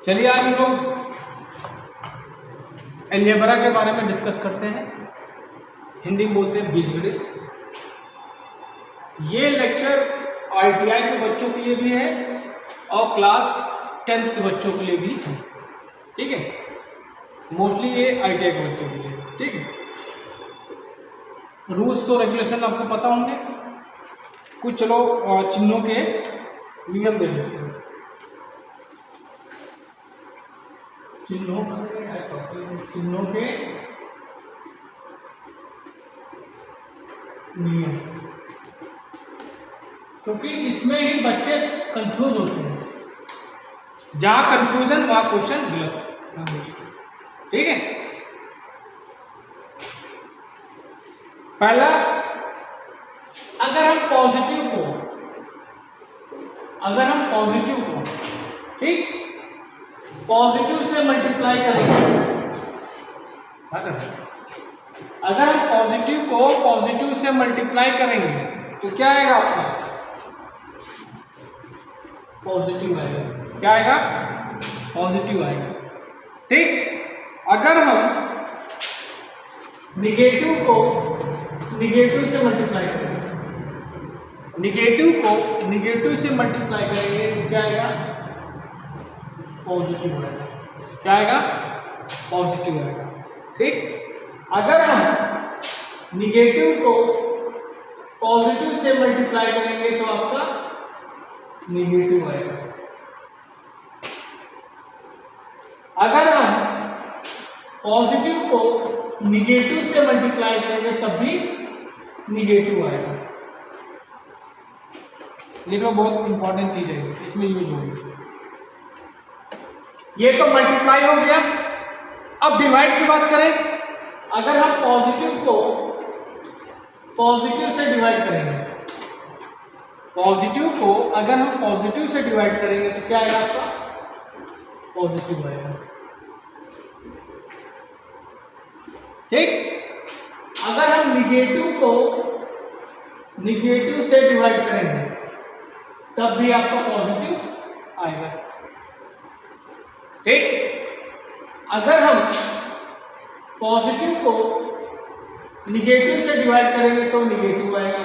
चलिए आज हम लोग अलजेब्रा के बारे में डिस्कस करते हैं। हिंदी में बोलते हैं बीजगणित। ये लेक्चर ITI के बच्चों के लिए भी है और क्लास 10th के बच्चों के लिए भी है। ठीक है, मोस्टली ये ITI के बच्चों के लिए। ठीक है, रूल्स तो रेगुलेशन आपको पता होंगे कुछ। चलो चिन्हों के नियम देख लेते हैं। चिन्हों के नियम, क्योंकि इसमें ही बच्चे कंफ्यूज होते हैं। जहां कंफ्यूजन वहां क्वेश्चन गलत। ठीक है, पहला, अगर हम पॉजिटिव को ठीक पॉजिटिव से मल्टीप्लाई करेंगे, अगर हम पॉजिटिव को पॉजिटिव से मल्टीप्लाई करेंगे तो क्या आएगा आपका? पॉजिटिव आएगा। क्या आएगा? पॉजिटिव आएगा। ठीक, अगर हम निगेटिव को निगेटिव से मल्टीप्लाई करेंगे, निगेटिव को निगेटिव से मल्टीप्लाई करेंगे तो क्या आएगा? पॉजिटिव आएगा। क्या आएगा? पॉजिटिव आएगा। ठीक, अगर हम निगेटिव को पॉजिटिव से मल्टीप्लाई करेंगे तो आपका निगेटिव आएगा। अगर हम पॉजिटिव को निगेटिव से मल्टीप्लाई करेंगे तब भी निगेटिव आएगा। लिख लो, बहुत इंपॉर्टेंट चीज है, इसमें यूज होगी। ये तो मल्टीप्लाई हो गया। अब डिवाइड की बात करें, अगर हम पॉजिटिव को पॉजिटिव से डिवाइड करेंगे, पॉजिटिव को अगर हम पॉजिटिव से डिवाइड करेंगे तो क्या आएगा आपका? पॉजिटिव आएगा। ठीक, अगर हम निगेटिव को निगेटिव से डिवाइड करेंगे तब भी आपका पॉजिटिव आएगा। ठीक, अगर हम पॉजिटिव को निगेटिव से डिवाइड करेंगे तो निगेटिव आएगा।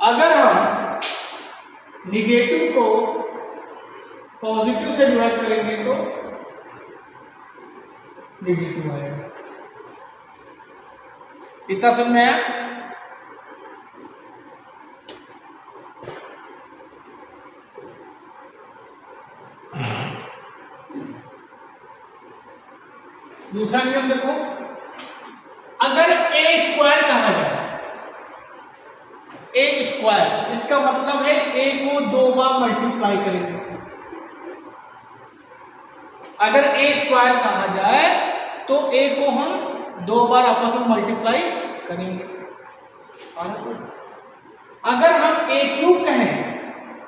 अगर हम निगेटिव को पॉजिटिव से डिवाइड करेंगे तो निगेटिव आएगा। इतना समझ में आया? दूसरा नियम देखो, अगर a स्क्वायर कहा जाए, a स्क्वायर, इसका मतलब है a को 2 बार मल्टीप्लाई करेंगे। अगर a स्क्वायर कहा जाए तो a को हम 2 बार आपस में मल्टीप्लाई करेंगे। अगर हम a क्यूब कहें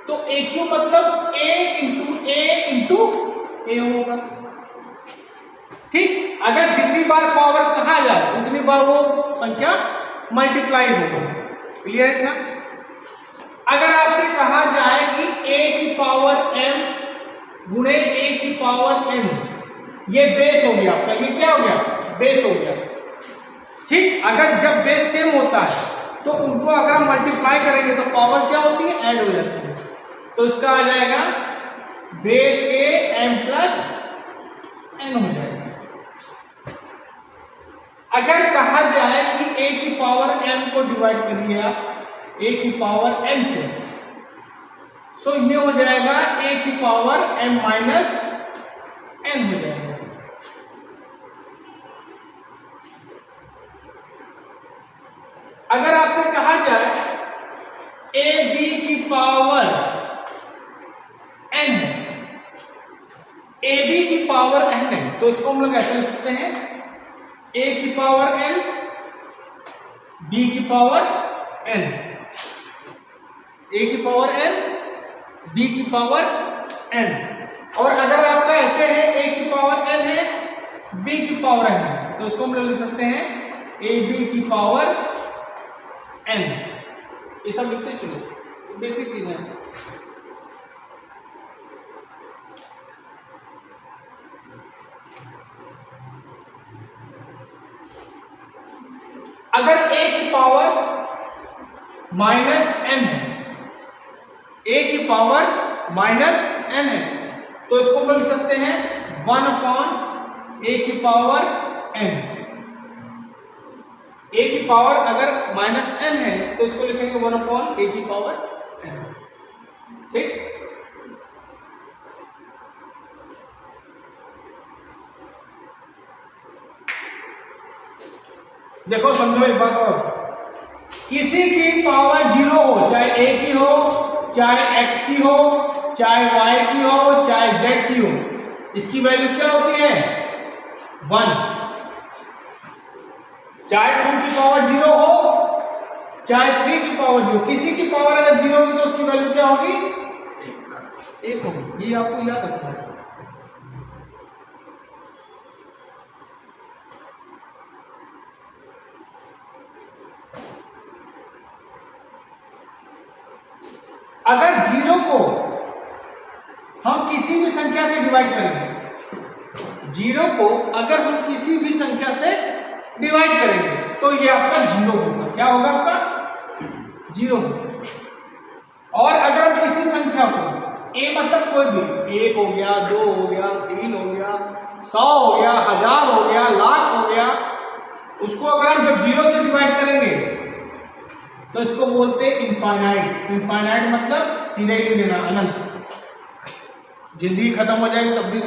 तो a क्यूब मतलब a इंटू a होगा। ठीक, अगर जितनी बार पावर कहा जाए उतनी बार वो संख्या मल्टीप्लाई होगा। क्लियर है ना? अगर आपसे कहा जाए कि a की पावर m गुणे a की पावर m, ये बेस हो गया आपका। ये क्या हो गया? बेस हो गया। ठीक, अगर जब बेस सेम होता है तो उनको अगर हम मल्टीप्लाई करेंगे तो पावर क्या होती है? ऐड हो जाती है। तो इसका आ जाएगा base a m plus n हो जाएगा। अगर कहा जाए कि a की पावर m को डिवाइड करिए आप a की पावर n से, सो ये हो जाएगा a की पावर m माइनस n हो जाएगा। अगर आपसे कहा जाए a b की पावर n है, a b की पावर n है, तो इसको हम लोग ऐसे लिख सकते हैं a की पावर n b की पावर n, a की पावर n b की पावर n। और अगर आपका ऐसे है a की पावर n है b की पावर n है, तो इसको हम लोग लिख सकते हैं a b की पावर n। ये सब लिखते चलो, बेसिक चीजें हैं। माइनस एन है, ए की पावर माइनस एन है, तो इसको हम लिख सकते हैं 1 ए की पावर एन। ए की पावर अगर माइनस एन है तो इसको लिखेंगे 1 ए की पावर एन। ठीक, देखो समझो एक बात और, किसी की पावर 0 हो, चाहे ए की हो, चाहे x की हो, चाहे y की हो, चाहे z की हो, इसकी वैल्यू क्या होती है 1। चाहे 2 की पावर 0 हो, चाहे 3 की पावर 0, किसी की पावर अगर 0 होगी तो उसकी वैल्यू क्या होगी 1 होगी। ये आपको याद रखना है। अगर 0 को हम किसी भी संख्या से डिवाइड करेंगे, 0 को अगर हम किसी भी संख्या से डिवाइड करेंगे तो ये आपका 0 होगा। क्या होगा आपका 0 होगा। और अगर हम किसी संख्या को a मतलब कोई भी 1 हो गया, 2 हो गया, 3 हो गया, 100 हो गया, 1000 हो गया, लाख हो गया, उसको अगर हम जब 0 से डिवाइड करेंगे तो इसको बोलते हैं इनफाइनाइट। इनफाइनाइट मतलब सीधे ही देना अनंत। जिंदगी खत्म हो जाएगी तब भी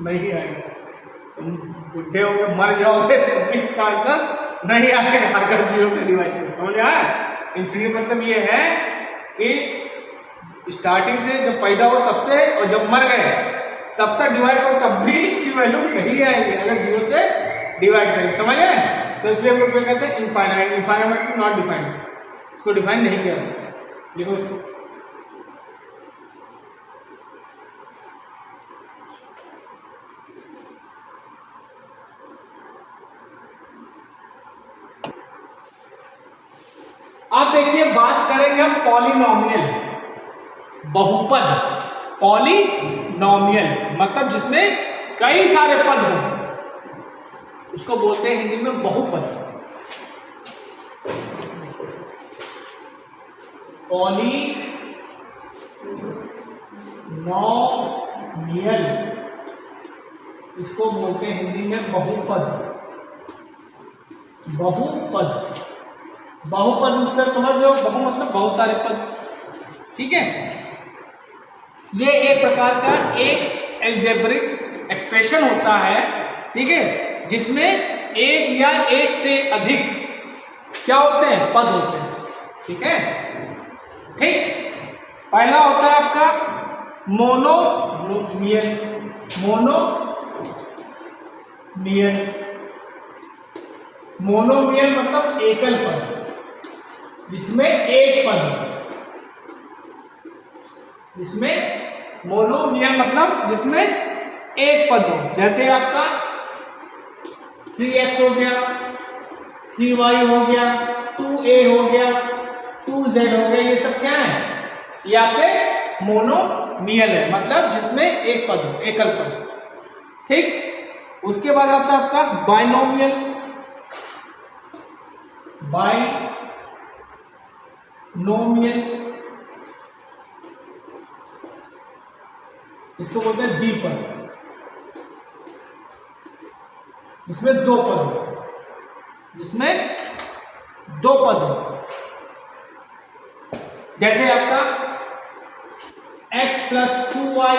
नहीं आएगा, तुम बुढ़े हो गए मर जाओगे तो भी इसका आंसर नहीं आएगा अगर 0 से डिवाइड करें। समझ आया? इनफिनिट मतलब ये है कि स्टार्टिंग से जब पैदा हो तब से और जब मर गए तब तक डिवाइड करो तब भी इसकी वैल्यू नहीं आएगी अगर 0 से डिवाइड करेंगे। समझ आए? तो इसलिए हम लोग क्या कहते हैं इनफाइनाइट। इनफाइनाइट मतलब नॉट डिफाइंड, इसको डिफाइन नहीं किया जा सकता। लिखो इसको। अब देखिए बात करेंगे हम पॉलिनोमियल, बहुपद। पॉलिनोमियल मतलब जिसमें कई सारे पद हों, उसको बोलते हैं हिंदी में बहुपद। पॉलिनोमियल इसको बोलते हैं हिंदी में बहुपद। बहुपद, बहुपद सर समझ लो, बहु मतलब बहुत सारे पद। ठीक है, ये एक प्रकार का एक अलजेब्रिक एक्सप्रेशन होता है, ठीक है, जिसमें एक या एक से अधिक क्या होते हैं पद होते हैं। ठीक है, ठीक। पहला होता है आपका मोनोमियल। मोनोमियल, मोनोमियल मतलब एकल पद जिसमें एक पद हो। जिसमें मोनोमियल मतलब जिसमें एक पद हो। जैसे आपका 3x हो गया, 3y हो गया, 2a हो गया, 2z हो गया, ये सब क्या है? यहाँ पे मोनोमियल है, मतलब जिसमें एक पद हो, एकल पद। ठीक, उसके बाद आता है आपका बाइनोमियल। बाइनोमियल इसको बोलते हैं द्विपद, जिसमें दो पद हो। जिसमें दो पद हो, जैसे आपका x + 2y,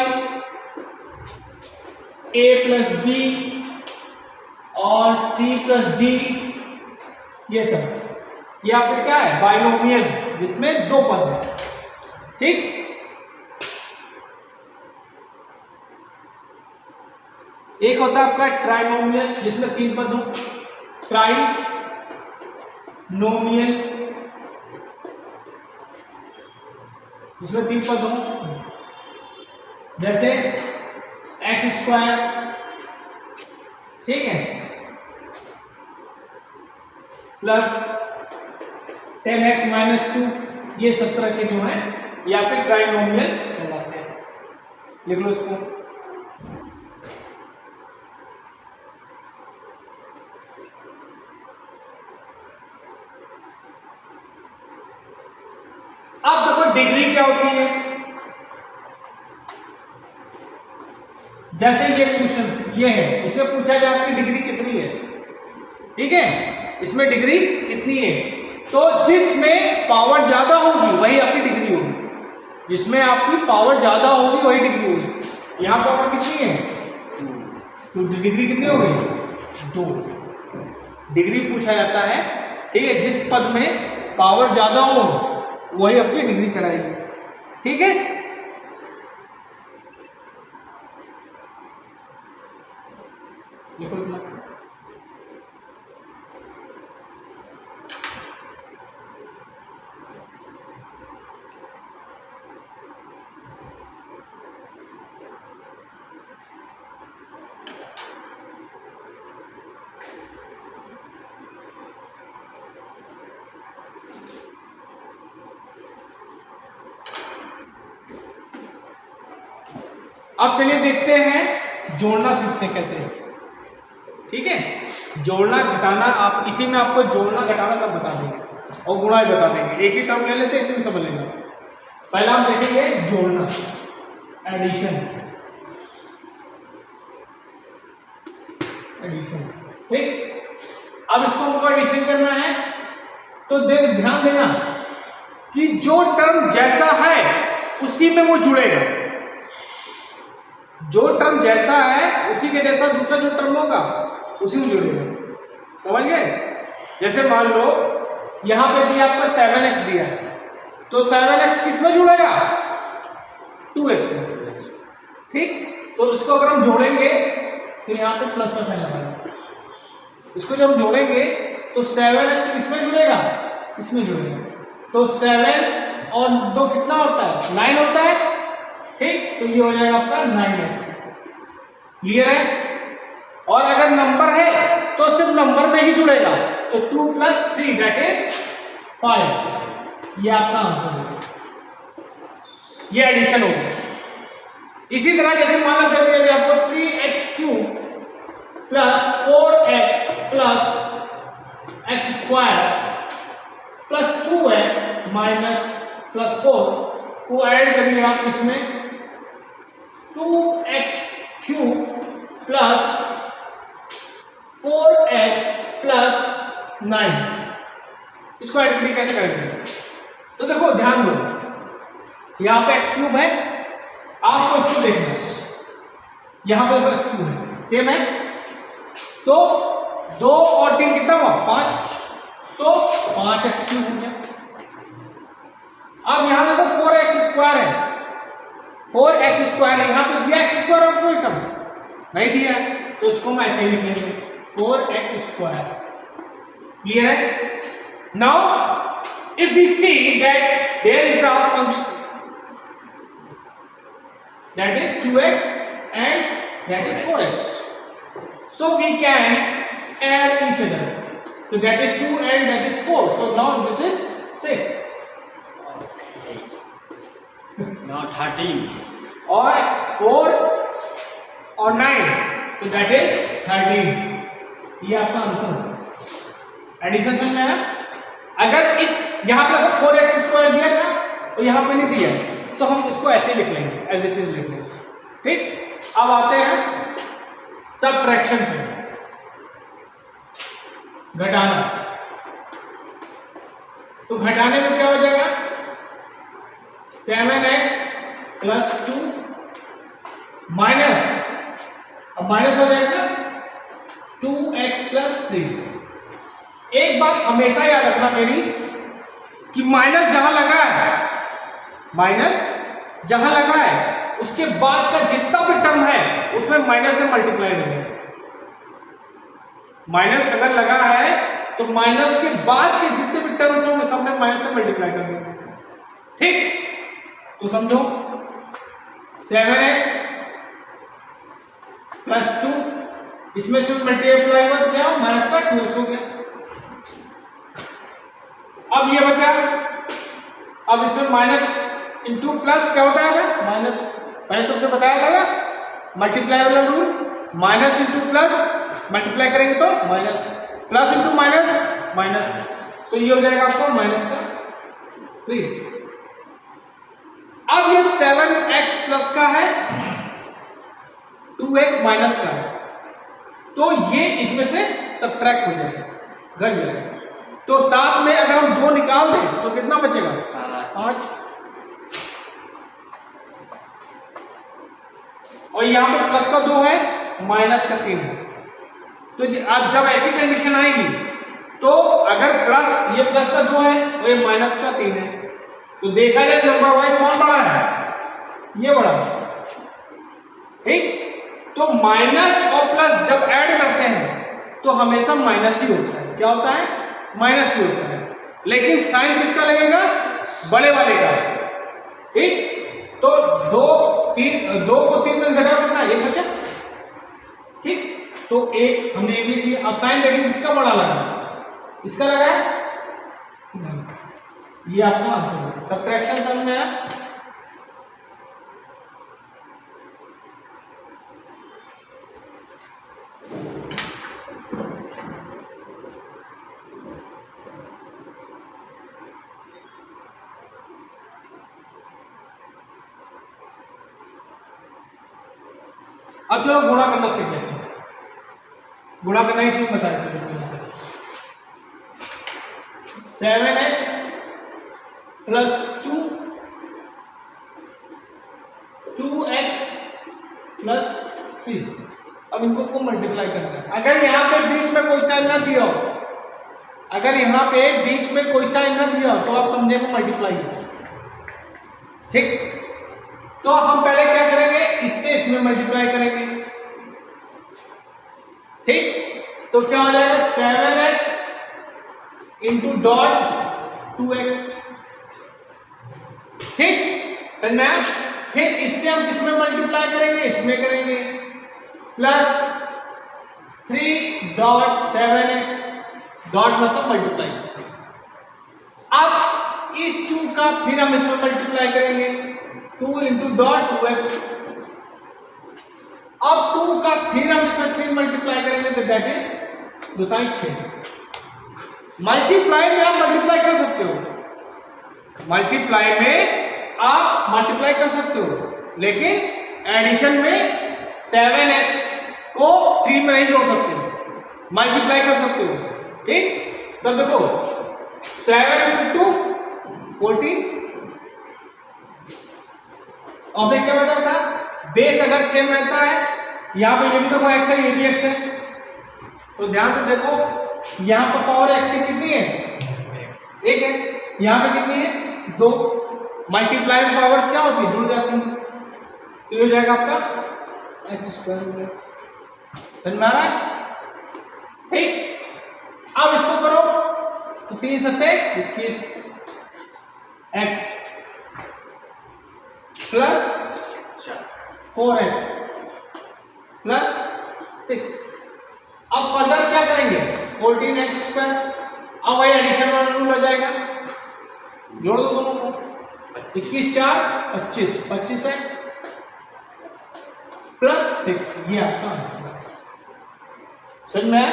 a + b और c + d, ये सब, ये आपका क्या है? बाइनोमियल, जिसमें दो पद है। ठीक, एक होता है आपका ट्राइनोमियल, जिसमें तीन पद हो। ट्राइनोमियल, जिसमें तीन पद हो, जैसे x², ठीक है, प्लस 10x - 2, ये सब तरह के जो है ये आपके ट्राइनोमियल कहलाते हैं। लिख लो इसको। डिग्री क्या होती है? जैसे ये क्वेश्चन ये है, इसमें पूछा जाए आपकी डिग्री कितनी है, ठीक है, इसमें डिग्री कितनी है, तो जिसमें पावर ज्यादा होगी वही आपकी डिग्री होगी, जिसमें आपकी पावर ज्यादा होगी वही डिग्री होगी। यहाँ पावर कितनी है? तो डिग्री कितनी हो गई? 2 डिग्री पूछा जाता है, ठीक है, जिस पद में पावर ज्यादा हो वही आपकी डिग्री कराएगी, ठीक है। लिखो इतना। अब चलिए देखते हैं जोड़ना सीखते हैं कैसे, ठीक है। जोड़ना घटाना, आप इसी में आपको जोड़ना घटाना सब बता देंगे और गुणा भी बता देंगे, एक ही टर्म ले लेते हैं, इसी में समझ लेंगे। पहला हम देखेंगे जोड़ना, एडिशन, एडिशन, ठीक। अब इसको हमको एडिशन करना है, तो ध्यान देना कि जो टर्म जैसा है उसी में वो जुड़ेगा, जो टर्म जैसा है उसी के जैसा दूसरा जो टर्म होगा उसी में जुड़ेगा, समझ गए। जैसे मान लो यहां पे भी आपका 7x दिया है, तो 7x किस में जुड़ेगा? 2x में, ठीक। तो इसको अगर हम जोड़ेंगे तो यहाँ पे प्लस का साइन लगाएंगे, इसको जब हम जोड़ेंगे तो 7x किस में जुड़ेगा? इसमें जुड़ेगा, तो 7 और 2 कितना होता है? 9 होता है, ठीक। तो ये हो जाएगा आपका 9x, क्लियर है। और अगर नंबर है तो सिर्फ नंबर में ही जुड़ेगा, तो 2 + 3 दैट इज 5, ये आपका आंसर होगा, ये एडिशन हो गया। इसी तरह जैसे मान लो चल दिया आपको 3x³ + 4x + x² + 2x - +4 को ऐड करिए आप इसमें, 2x³ + 4x + 9, इसको ऐड करिए, कैसे करेंगे? तो देखो ध्यान दो, यहाँ पे x³ है, आपको इसको देखना है, यहाँ पे x³ है, सेम है, तो 2 और 3 कितना हुआ? 5, तो 5x³ हो गया। अब यहां देखो 4x² है, 4x² है, यहां पे दिया x² और कोई टर्म नहीं दिया है, तो इसको मैं ऐसे ही लिख लेंगे 4x², क्लियर है। Now if we see that there is a function that is 2x and that is 4x, so we can add each other, so that is 2 and that is 4, so now this is 6, now 13 और 4 और 9, so that is 13, ये आपका answer है। Addition समझ में आया? अगर इस यहाँ पे 4x² दिया था तो यहाँ पे नहीं दिया, तो हम इसको ऐसे ही लिख लेंगे, एज इट इज लिख लेंगे, ठीक। अब आते हैं सबट्रैक्शन पे, घटाना। तो घटाने में क्या हो जाएगा? 7x + 2 माइनस, अब माइनस हो जाएगा 2x + 3। एक बात हमेशा याद रखना मेरी, कि माइनस जहां लगा है, माइनस जहां लगा है उसके बाद का जितना भी टर्म है उसमें माइनस से मल्टीप्लाई होगा। माइनस अगर लगा है तो माइनस के बाद के जितने भी टर्म्स होंगे सब में माइनस से मल्टीप्लाई कर देंगे, ठीक। तो समझो 7x + 2, इसमें से मल्टीप्लाई हुआ तो क्या हो? माइनस का 2x हो गया। अब ये बचा, अब इसमें माइनस इंटू प्लस क्या होता है? माइनस, पहले सबसे बताया था ना मल्टीप्लाई वाला rule, minus into plus, multiply करेंगे तो minus, plus into minus minus, तो ये हो जाएगा आपको माइनस का 3। अब ये 7x प्लस का है, 2x माइनस का है, तो ये इसमें से सब्ट्रैक्ट हो जाएगा, घट जाएगा। तो साथ में अगर हम 2 निकाल दें तो कितना बचेगा? 5। और यहाँ पे प्लस का 2 है, माइनस का 3 है। तो अब जब ऐसी कंडीशन आएगी तो अगर प्लस, ये प्लस का 2 है और ये माइनस का 3 है, तो देखा जाए नंबर वाइज कौन बड़ा है? ये बड़ा है, ठीक। तो माइनस और प्लस जब ऐड करते हैं तो हमेशा माइनस ही होता है। क्या होता है? माइनस ही होता है। लेकिन साइन किसका लगेगा? बड़े वाले का, ठीक। तो 2 को 3 में घटाओ कितना? 1 बचा, ठीक। तो 1 हमने 1 लिख लिया। अब साइन देखिए किसका बड़ा लगा? इसका लगा है, ये आपका आंसर है। सब्ट्रैक्शन समझ में आया? अब चलो गुणा करना सीख लेते हैं। गुणा करना ही सीख बता देते हैं। 7x plus 2x plus 3। अब इनको को मल्टीप्लाई करना है। अगर यहाँ पे बीच में कोई साइन ना दिया हो, अगर यहाँ पे बीच में कोई साइन ना दिया हो तो आप समझेंगे मल्टीप्लाई है, ठीक। तो हम पहले क्या करेंगे? इससे इसमें मल्टीप्लाई करेंगे, ठीक। तो क्या हो जाएगा? 7x इंटू डॉट 2x, ठीक। समझ में? फिर इससे हम किसमें मल्टीप्लाई करेंगे? इसमें करेंगे, प्लस 3 डॉट 7x, डॉट मतलब मल्टीप्लाई। अब इस 2 का फिर हम इसमें मल्टीप्लाई करेंगे, 2 इंटू डॉट 2x। अब 2 का फिर हम इसमें 3 मल्टीप्लाई करेंगे, तो दैट इज 2 × 6। मल्टीप्लाई में आप मल्टीप्लाई कर सकते हो, मल्टीप्लाई में आप मल्टीप्लाई कर सकते हो, लेकिन एडिशन में 7x को 3 में नहीं जोड़ सकते हो, मल्टीप्लाई कर सकते हो, ठीक। तो देखो 7 इंटू 14। आपने क्या बताया था? बेस अगर सेम रहता है, यहाँ पे ये भी देखो x है, ये भी x है, तो ध्यान से देखो यहाँ पर पावर x की कितनी है? 1 है। यहाँ पे कितनी है? 2। मल्टीप्लाई में पावर्स क्या होती है? जुड़ जाती है। तो ये हो जाएगा आपका x²। समझ में आ रहा है? ठीक। अब इसको करो तो 3 सत्ते 21 x प्लस 4x प्लस 6। अब फर्दर क्या करेंगे? 14x²। अब वही एडिशन वाला रूल हो जाएगा, जोड़ दो दोनों को। 21 4 25, 25x प्लस 6, ये आपका आंसर है। समझ में?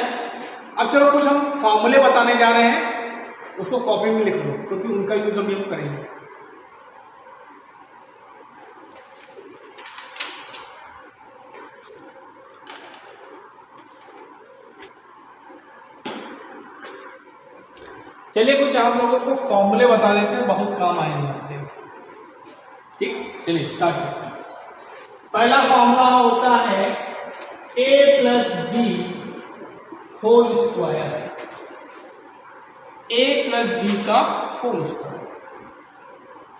अब चलो कुछ हम फॉर्मूले बताने जा रहे हैं, उसको कॉपी में लिख लो, क्योंकि उनका यूज हम लोग करेंगे। चलिए कुछ आप लोगों को फॉर्मूले बता देते हैं, बहुत काम आएंगे आपके, ठीक। चलिए स्टार्ट करते हैं। पहला फॉर्मूला होता है a plus B whole square, a plus B का होल स्क्वायर,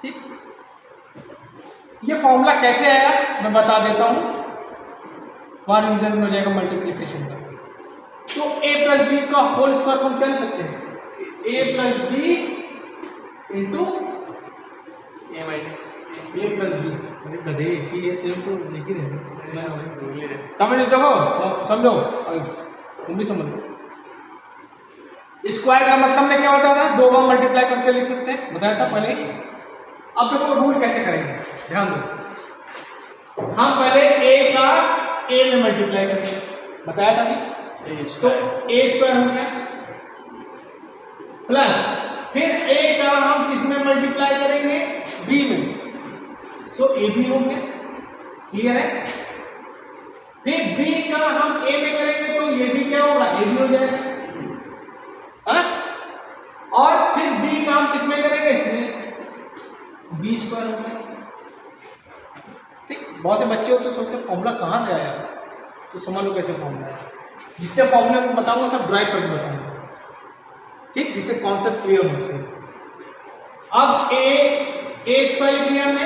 ठीक। ये फॉर्मूला कैसे आया मैं बता देता हूं, वहां रिवीजन में हो जाएगा मल्टीप्लिकेशन का। तो a प्लस बी का होल स्क्वायर हम क्या लिख सकते हैं? a plus B into a plus B. अरे गधे की ये सेम तो लिख ही रहे, समझ देखो, समझो, तुम भी समझ लो। स्क्वायर का मतलब मैं क्या बताया था? 2 बार मल्टीप्लाई करके लिख सकते हैं, बताया था पहले ही। अब देखो रूल कैसे करेंगे, ध्यान दो। हम पहले a का a में मल्टीप्लाई करेंगे, बताया था अभी। तो a² हो गया, प्लस फिर a का हम किस में मल्टीप्लाई करेंगे? b में, सो ए बी हो गया, क्लियर है। फिर बी का हम ए में करेंगे तो ये भी क्या होगा, ए बी हो जाएगा, हाँ? और फिर बी का हम किसमें करेंगे, इसमें बी स्क्वायर हो गया। ठीक, बहुत से बच्चे हो तो सोचते फॉर्मूला कहाँ से आया, तो समझ लो कैसे फॉर्मूला है। जितने फॉर्मूले मैं बताऊंगा सब ड्राइव करके बताऊंगा, ठीक, जिससे कॉन्सेप्ट क्लियर होना चाहिए। अब ए स्क्वायर लिख लिया हमने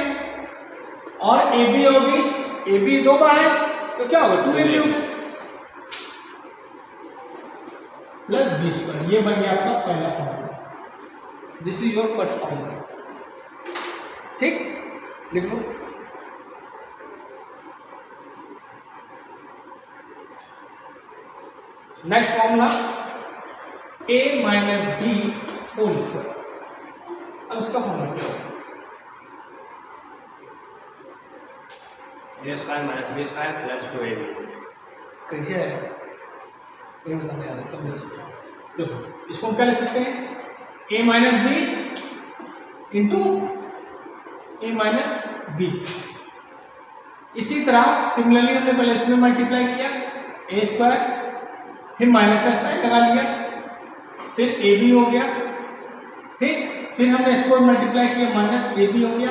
और ए बी होगी, ए बी 2 बार है तो क्या होगा 2ab होगा प्लस बी स्क्वायर। ये बन गया आपका पहला formula, this is your first formula. ठीक, लिख लो। Next formula a minus B whole square. अब इसका फॉर्मूला क्या होगा, A square minus B square plus 2ab। कैसे है ये बताने वाला समझो। देखो इसको हम क्या लिख सकते हैं, a minus B into A minus B. इसी तरह सिमिलरली हमने पहले इसमें मल्टीप्लाई किया ए स्क्वायर, फिर माइनस का साइन लगा लिया, फिर ए बी हो गया। ठीक, फिर हमने इसको मल्टीप्लाई किया माइनस ए बी हो गया,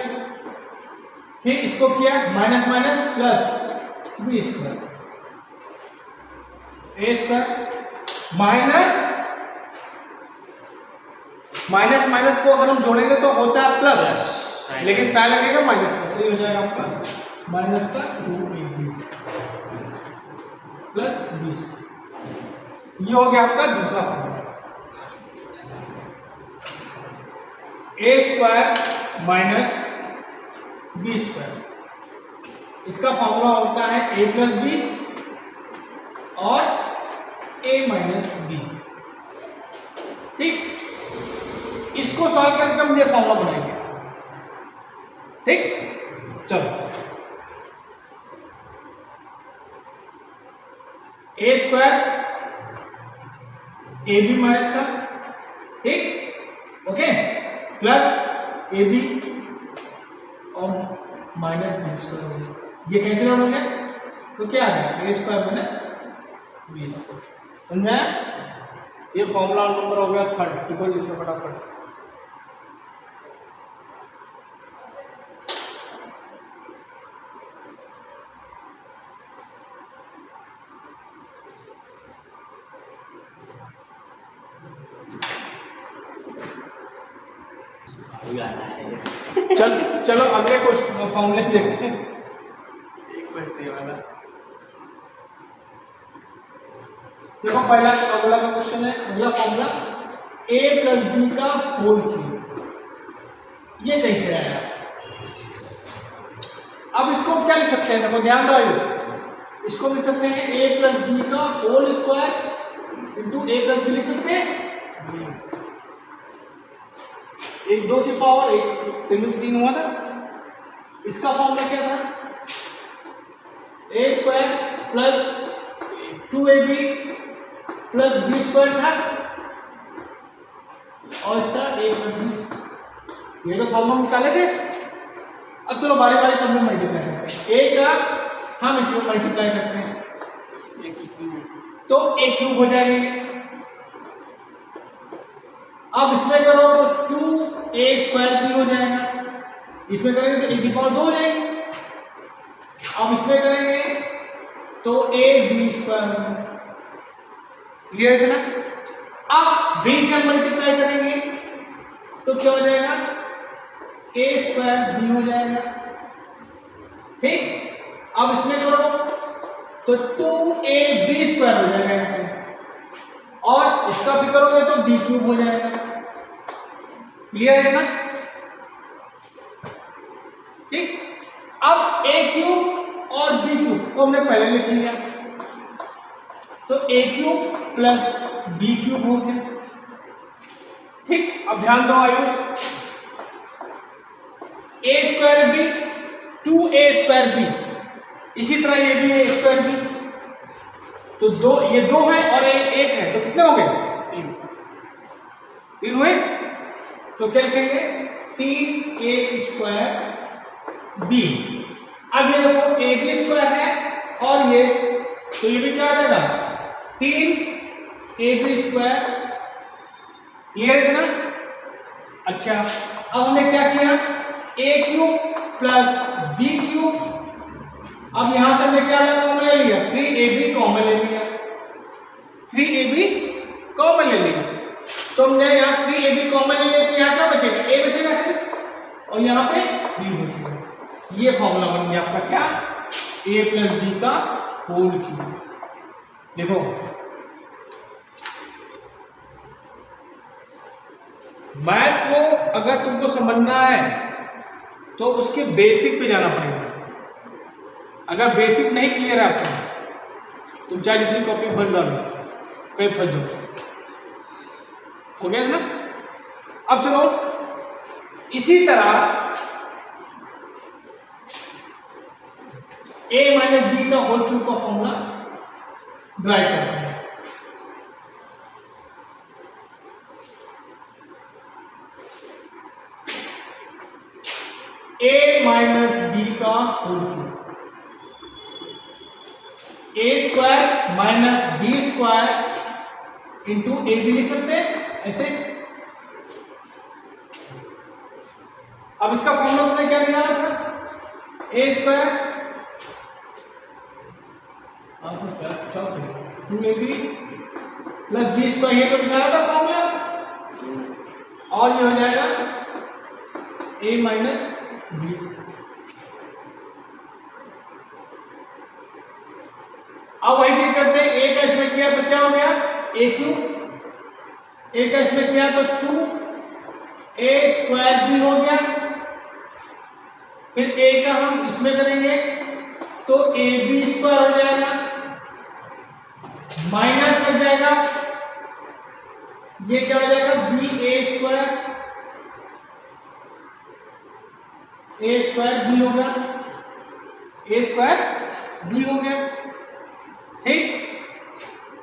फिर इसको किया minus minus plus B square, A square minus minus minus को अगर हम जोड़ेंगे तो होता है प्लस, लेकिन साइन लगेगा माइनस का, तो ये हो जाएगा आपका माइनस का 2ab प्लस बी स्क्वायर। ये हो गया आपका दूसरा फॉर्मूला, ए स्क्वायर माइनस बी स्क्वायर। इसका फॉर्मूला होता है ए प्लस बी और ए माइनस बी। ठीक, इसको सॉल्व करके हम ये फॉर्मूला बनाएंगे। ठीक, चलो ए स्क्वायर ए बी माइनस का, ठीक, ओके, प्लस ए बी और माइनस बी स्क्वायर। ये कैसे लोड हो गया, तो क्या आ गया ए स्क्वायर माइनस बी स्क्वायर। समझ आया, ये फॉर्मूला नंबर हो गया 3rd। लिखो जल्दी से फटाफट। चलो अगले क्वेश्चन फॉर्मूले देखते हैं। एक क्वेश्चन वाला देखो, पहला अगला का क्वेश्चन है, अगला फॉर्मूला a प्लस बी का होल क्यूब। ये कैसे आया, अब इसको क्या लिख सकते हैं, देखो ध्यान दो, इसको लिख सकते हैं a प्लस बी का whole square into a plus B लिख सकते हैं। 1 2 की पावर 1 3 हुआ था। इसका फॉर्मूला क्या था, A square plus 2ab plus B square था और इसका a प्लस बी। ये तो फॉर्मूला निकाले थे। अब चलो बारी बारी सब में मल्टीप्लाई करते हैं। a का हम इसमें मल्टीप्लाई करते हैं तो a क्यूब हो जाएंगे। अब इसमें करो तो 2a स्क्वायर भी हो जाएगा, इसमें करेंगे तो a की पावर 2 हो जाएगी। अब इसमें करेंगे तो a b स्क्वायर होगा, क्लियर है ना। अब b से मल्टीप्लाई करेंगे तो क्या हो जाएगा, a स्क्वायर b हो जाएगा। ठीक, अब इसमें करो तो 2ab स्क्वायर हो जाएगा यहाँ पे, और इसका भी करोगे तो b क्यूब हो जाएगा, क्लियर है ना। ठीक, अब a क्यूब और b क्यूब को हमने पहले लिख लिया तो a cube plus b cube हो गया। ठीक, अब ध्यान दो Ayush, a square b 2a square b, इसी तरह ये भी है स्क्वायर b, तो ये 2 है और ये 1 है, तो कितने हो गए 3 हुए। तो क्या लिखेंगे 3a स्क्वायर बी। अब ये देखो ए बी स्क्वायर है और ये, तो ये भी क्या आ जाएगा 3 ए बी स्क्वायर। क्लियर है ना? अच्छा, अब हमने क्या किया, ए क्यूब प्लस बी क्यूब। अब यहां से हमने क्या कॉमन ले लिया, 3ab कॉमन ले लिया, 3ab कॉमन ले लिया। तो हमने यहाँ 3ab कॉमन ले लिया, तो यहाँ क्या बचेगा, a बचेगा सिर्फ और यहाँ पे b बचेगा। ये फॉर्मूला बन गया आपका क्या, a प्लस बी का होल क्यूब। देखो मैथ को अगर तुमको समझना है तो उसके बेसिक पे जाना पड़ेगा। अगर बेसिक नहीं क्लियर है आपको, तुम चाहे जितनी कॉपी भर डालो कहीं फंस जाओ। हो गया ना? अब चलो इसी तरह a माइनस बी का होल क्यूब का फॉर्मूला ड्राइव करते हैं। a माइनस बी का whole cube, A square minus B square into A भी लिख सकते हैं ऐसे। अब इसका फॉर्मूला तुमने क्या निकाला था, A square 2ab plus B square, ये तो निकाला था फॉर्मूला, और ये हो जाएगा a माइनस बी। अब वही चीज करते हैं, ए का इसमें किया तो क्या हो गया ए क्यूब, ए का इसमें किया तो 2a स्क्वायर भी हो गया। फिर a का हम इसमें करेंगे तो ए बी स्क्वायर हो जाएगा, माइनस लग जाएगा, ये क्या हो जाएगा B A square, A square B हो गया, ए स्क्वायर बी हो गया। ठीक,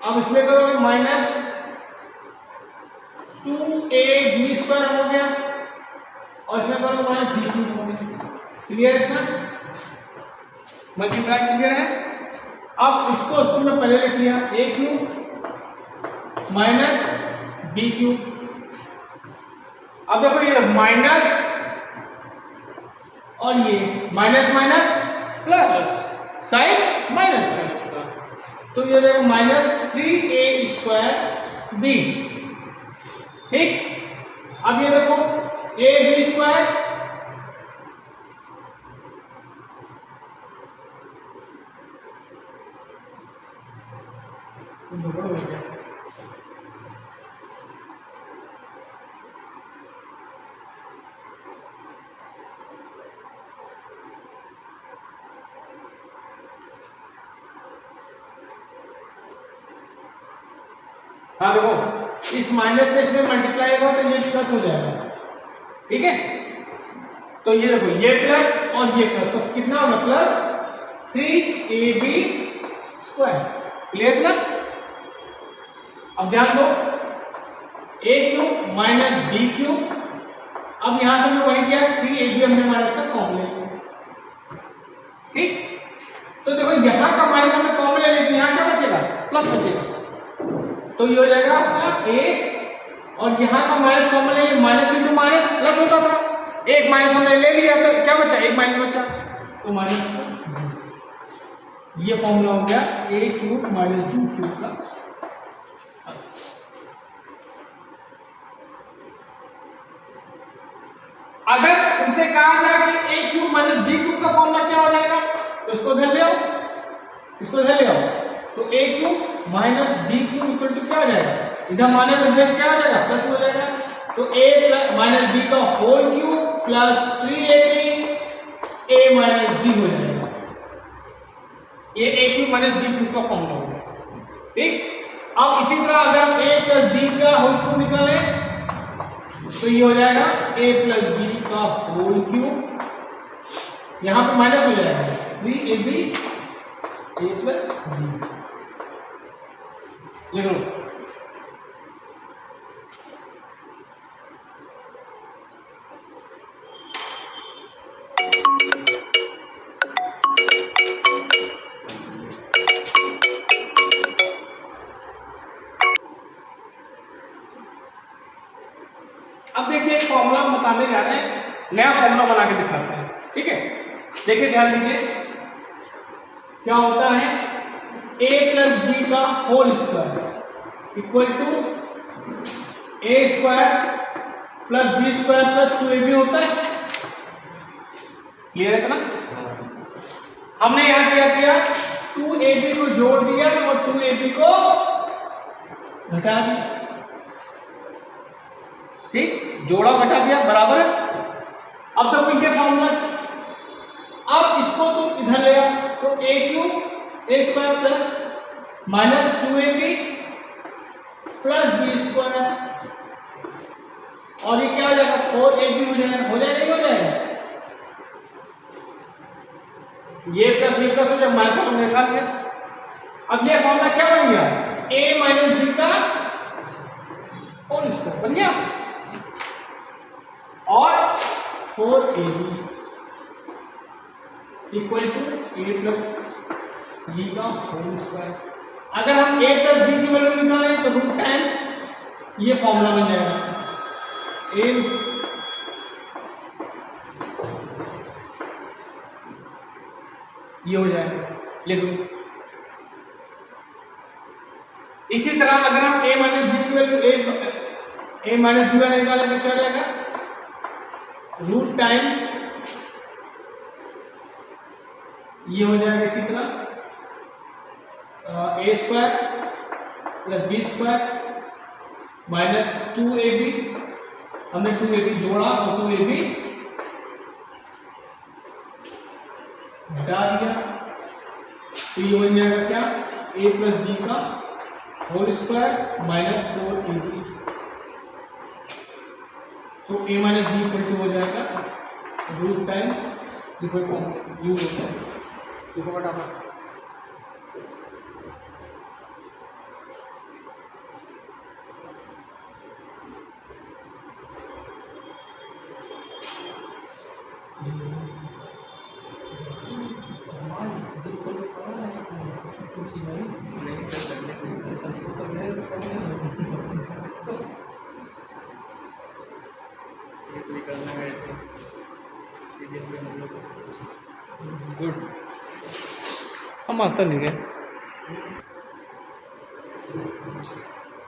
अब इसमें करोगे माइनस 2ab स्क्वायर हो गया और इसमें करोगे माइनस बी क्यूब हो गया। क्लियर है ना? मल्टीप्लाई क्लियर है? अब इसको में पहले लिख लिया A cube minus B cube. अब देखो ये माइनस और ये minus minus plus, sign minus minus का, तो ये देखो माइनस 3a स्क्वायर बी। ठीक, अब ये देखो ए बी स्क्वायर हाँ देखो इस माइनस से इसमें मल्टीप्लाई होगा तो ये प्लस हो जाएगा। ठीक है, तो ये देखो ये प्लस और ये प्लस, तो कितना होगा प्लस 3ab स्क्वायर। क्लियर ना? अब ध्यान दो a cube minus B cube, अब यहां से हमने वही किया 3ab हमने माइनस का कॉमन ले लिया। ठीक, तो देखो यहां का माइनस हमने कॉमन ले लिया, यहां क्या बचेगा प्लस बचेगा, तो ये हो जाएगा आपका a, और यहाँ का माइनस कॉमन ले लिया, माइनस इंटू माइनस प्लस होता था, एक माइनस हमने ले लिया तो क्या बचा, एक माइनस बचा, तो माइनस। ये फॉर्मूला हो गया ए क्यूब माइनस बी क्यूब का। अगर तुमसे कहा जाए कि ए क्यूब माइनस बी क्यूब का फॉर्मूला क्या हो जाएगा, तो इसको धर ले आओ, इसको धर ले आओ, तो A cube minus B cube equal to क्या हो जाएगा, इधर माइनस में क्या हो जाएगा प्लस हो जाएगा, तो ए प्लस माइनस बी का होल क्यूब प्लस 3ab ए माइनस बी हो जाएगा। ये ए क्यूब माइनस बी क्यूब का फॉर्मूला होगा। ठीक, अब इसी तरह अगर हम ए प्लस बी का होल क्यूब निकालें तो ये हो जाएगा a प्लस बी का होल क्यूब, यहां पे माइनस हो जाएगा 3ab a प्लस बी। लिख लो, बताने जा रहे हैं, नया फॉर्मूला बना के दिखाते हैं, ठीक है। देखिए ध्यान दीजिए क्या होता है, a प्लस बी का whole square equal to A square plus B square plus 2ab होता है। क्लियर है ना? हमने यहां क्या किया, 2ab को जोड़ दिया और 2ab को घटा दिया, ठीक, जोड़ा घटा दिया बराबर है। अब तो कोई ये फॉर्मूला, अब इसको तुम इधर ले आओ तो a cube A square plus minus 2ab plus B square, और ये क्या हो जाएगा 4ab हो जाएगा, हो जाएगा नहीं हो जाएगा, ये प्लस ये प्लस हो जाएगा, माइनस हमने लिखा दिया। अब ये फॉर्मूला क्या बन गया, a माइनस बी का होल स्क्वायर बन गया और 4ab equal to a plus B का होल स्क्वायर। अगर हम a प्लस बी की वैल्यू निकालें तो रूट टाइम्स ये फॉर्मूला बन जाएगा, a ये हो जाएगा, लिख लो। इसी तरह अगर हम a माइनस बी की वैल्यू a माइनस बी वाला निकालें तो क्या हो जाएगा, रूट टाइम्स ये हो जाएगा। इसी तरह A square plus B square minus 2ab, हमने 2ab जोड़ा और 2ab घटा दिया, तो ये बन जाएगा क्या, a प्लस बी का होल स्क्वायर माइनस 4ab, तो a minus B equal to हो जाएगा root times equal to use होता है, देखो फटाफट। गुड, हम आता नहीं गए।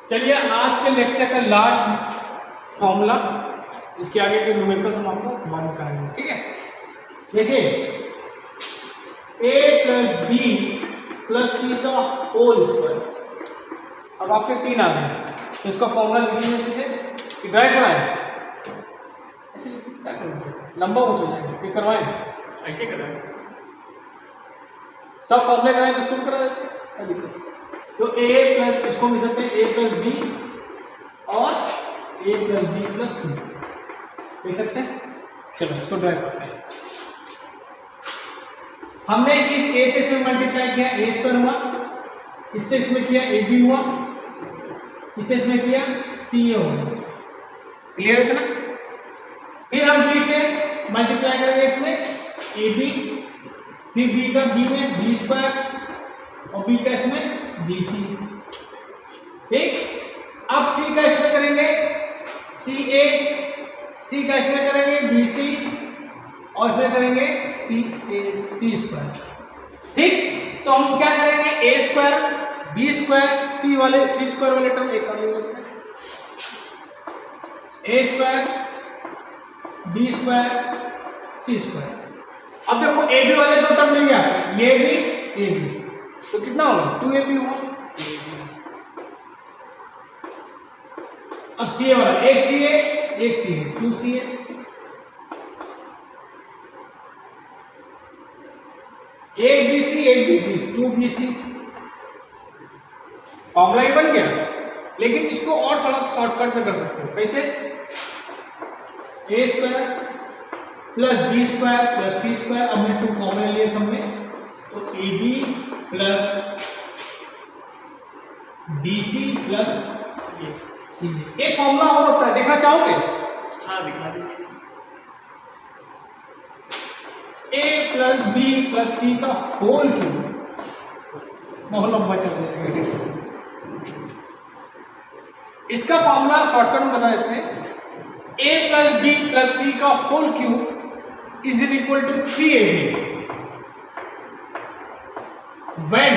चलिए आज के लेक्चर का लास्ट फॉर्मूला, इसके आगे के न्यूमेरिकल्स हम आपको बाद में कराएंगे, ठीक है। देखिए a plus B plus C का होल स्क्वायर, अब आपके 3 आ गए, तो इसका फॉर्मूला लिखने सीधे कि ड्राइव कराएं, ऐसे क्या करेंगे, लंबा हो जाएगा, फिर करवाएं ऐसे कराएं, सब फॉर्मूले कराएं तो इसको करा देते हैं। तो a प्लस, इसको मिल सकते हैं a प्लस बी और a प्लस बी प्लस सी, देख सकते हैं। चलो इसको ड्राइव करते हैं। हमने इस a से इसमें मल्टीप्लाई किया, a स्क्वायर हुआ, इससे इसमें किया ab हुआ, इसे इसमें किया ca हुआ, क्लियर है ना। फिर हम b से मल्टीप्लाई करेंगे इसमें ab, फिर b का b में b स्क्वायर और b का इसमें bc, ठीक। अब c का इसमें करेंगे ca, c का इसमें करेंगे bc और इसमें करेंगे c स्क्वायर, ठीक। तो हम क्या करेंगे, a square b square c square वाले टर्म एक साथ लेंगे, a square b square c square. अब देखो ab वाले दो टर्म लेंगे आप, ये भी a भी, तो कितना होगा 2ab हुआ। अब ca वाला एक ca 2ca, एक bc 2bc, फॉर्मूला ही बन गया। लेकिन इसको और थोड़ा शॉर्टकट में कर सकते हो, कैसे, a square plus B square plus C square, हमने 2 कॉमन लिए सब में, तो ab plus bc plus C. एक फॉर्मूला और होता है, देखना चाहोगे? हाँ दिखा दीजिए। a plus B plus C का होल क्यूब, बहुत लंबा चल जाएगा। इसका फॉर्मूला शॉर्टकट में बता देते हैं, a plus B plus C का whole cube is equal to 3ab when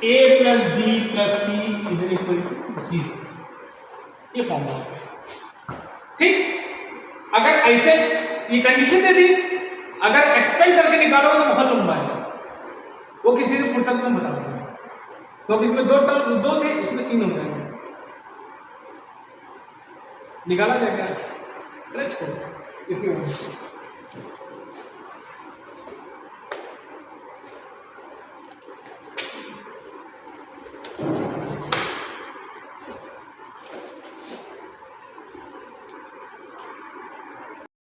a plus B plus C is equal to 0। ये फॉर्मूला, ठीक। अगर ऐसे ये कंडीशन दे दी, अगर एक्सपेंड करके निकालोगे तो बहुत लंबा है, वो किसी भी फुर्सत में बता दूंगा, क्योंकि इसमें दो थे, इसमें 3 हो गए। निकाला जाएगा इसी में।